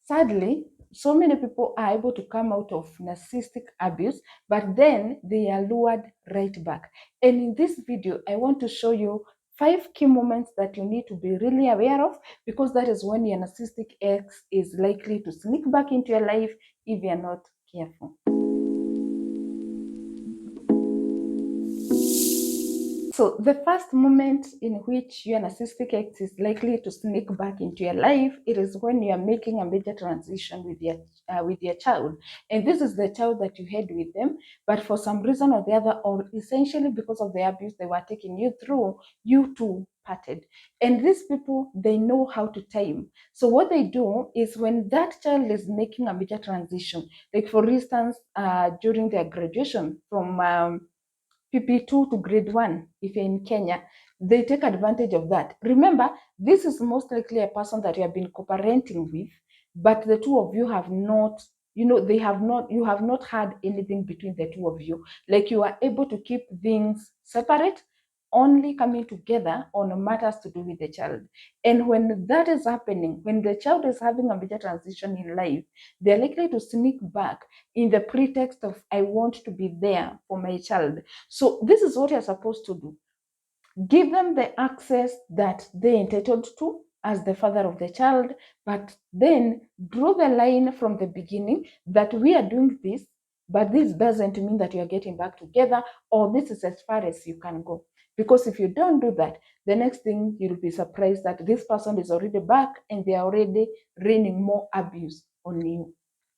Sadly, so many people are able to come out of narcissistic abuse, but then they are lured right back. And in this video, I want to show you 5 key moments that you need to be really aware of, because that is when your narcissistic ex is likely to sneak back into your life if you're not careful. So the first moment in which your narcissistic ex is likely to sneak back into your life, it is when you are making a major transition with your child. And this is the child that you had with them, but for some reason or the other, or essentially because of the abuse they were taking you through, you two parted. And these people, they know how to time. So what they do is when that child is making a major transition, like for instance, during their graduation from PP2 to grade 1, if you're in Kenya, they take advantage of that. Remember, this is most likely a person that you have been co-parenting with, but the two of you have not, you have not had anything between the two of you. Like you are able to keep things separate, only coming together on matters to do with the child. And when that is happening, when the child is having a major transition in life, they're likely to sneak back in the pretext of, I want to be there for my child. So this is what you're supposed to do. Give them the access that they're entitled to as the father of the child, but then draw the line from the beginning that we are doing this, but this doesn't mean that you're getting back together, or this is as far as you can go. Because if you don't do that, the next thing you'll be surprised that this person is already back and they're already raining more abuse on you.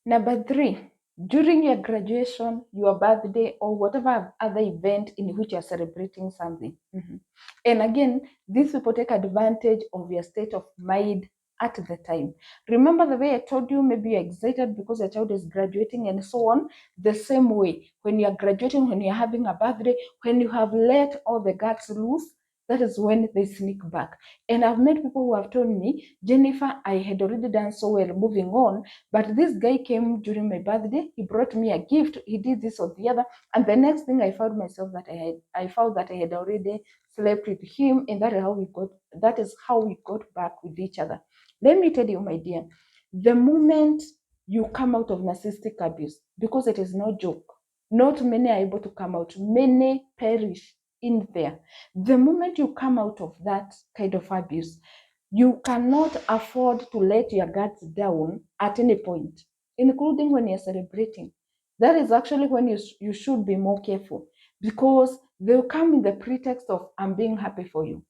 Number 3, during your graduation, your birthday, or whatever other event in which you're celebrating something. And again, these people take advantage of your state of mind at the time. Remember the way I told you, maybe you're excited because your child is graduating and so on. The same way, when you're graduating, when you're having a birthday, when you have let all the guts loose, that is when they sneak back. And I've met people who have told me, Jennifer, I had already done so well moving on, but this guy came during my birthday, he brought me a gift, he did this or the other, and the next thing I found myself that I found that I had already slept with him, and that is how we got back with each other. Let me tell you, my dear, the moment you come out of narcissistic abuse, because it is no joke, not many are able to come out, many perish in there. The moment you come out of that kind of abuse, you cannot afford to let your guards down at any point, including when you're celebrating. That is actually when you should be more careful, because they'll come in the pretext of, I'm being happy for you.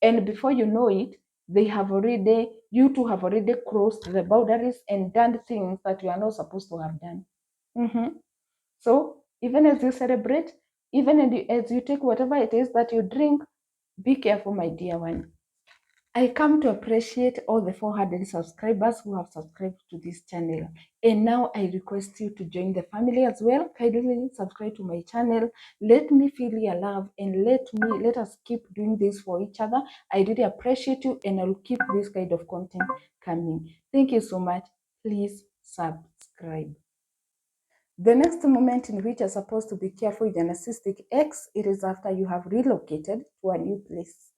And before you know it, you two have already crossed the boundaries and done things that you are not supposed to have done. So even as you celebrate, even as you take whatever it is that you drink, be careful, my dear one. I come to appreciate all the 400 subscribers who have subscribed to this channel. And now I request you to join the family as well. Kindly subscribe to my channel. Let me feel your love and let us keep doing this for each other. I really appreciate you, and I'll keep this kind of content coming. Thank you so much. Please subscribe. The next moment in which you're supposed to be careful with a narcissistic ex, it is after you have relocated to a new place.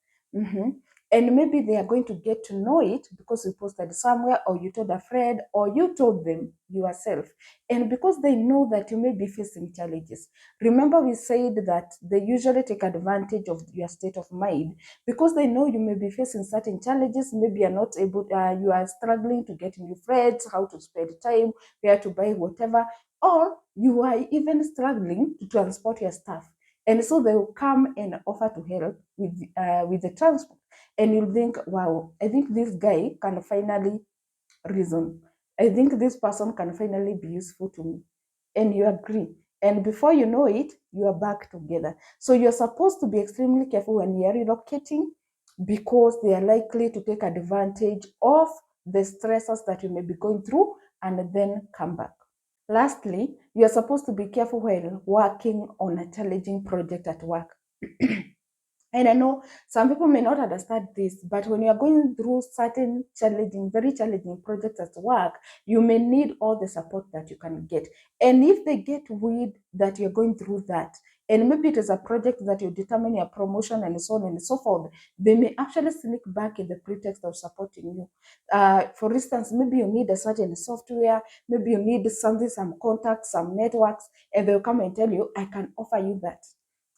And maybe they are going to get to know it because you posted somewhere, or you told a friend, or you told them yourself. And because they know that you may be facing challenges. Remember, we said that they usually take advantage of your state of mind because they know you may be facing certain challenges. Maybe you're not able, you are struggling to get new friends, how to spend time, where to buy whatever, or you are even struggling to transport your stuff. And so they will come and offer to help with the transport. And you'll think, wow, I think this guy can finally reason. I think this person can finally be useful to me. And you agree. And before you know it, you are back together. So you're supposed to be extremely careful when you're relocating, because they are likely to take advantage of the stresses that you may be going through and then come back. Lastly, you are supposed to be careful while working on a challenging project at work. And I know some people may not understand this, but when you are going through certain challenging, very challenging projects at work, you may need all the support that you can get. And if they get wind that you're going through that, and maybe it is a project that you determine your promotion and so on and so forth, they may actually sneak back in the pretext of supporting you. For instance, maybe you need a certain software, maybe you need something, some contacts, some networks, and they'll come and tell you, I can offer you that.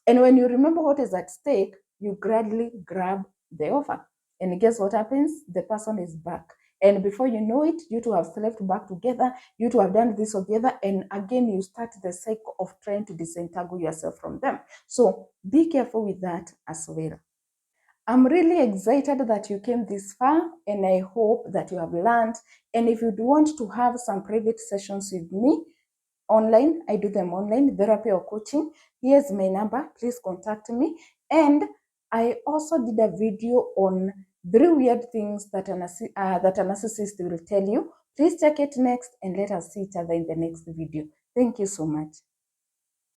And when you remember what is at stake, you gradually grab the offer. And guess what happens? The person is back. And before you know it, you two have slept back together, you two have done this together, and again, you start the cycle of trying to disentangle yourself from them. So be careful with that as well. I'm really excited that you came this far, and I hope that you have learned. And if you want to have some private sessions with me, online, I do them online, therapy or coaching, here's my number, please contact me. And I also did a video on 3 weird things that a narcissist will tell you. Please check it next, and let us see each other in the next video. Thank you so much.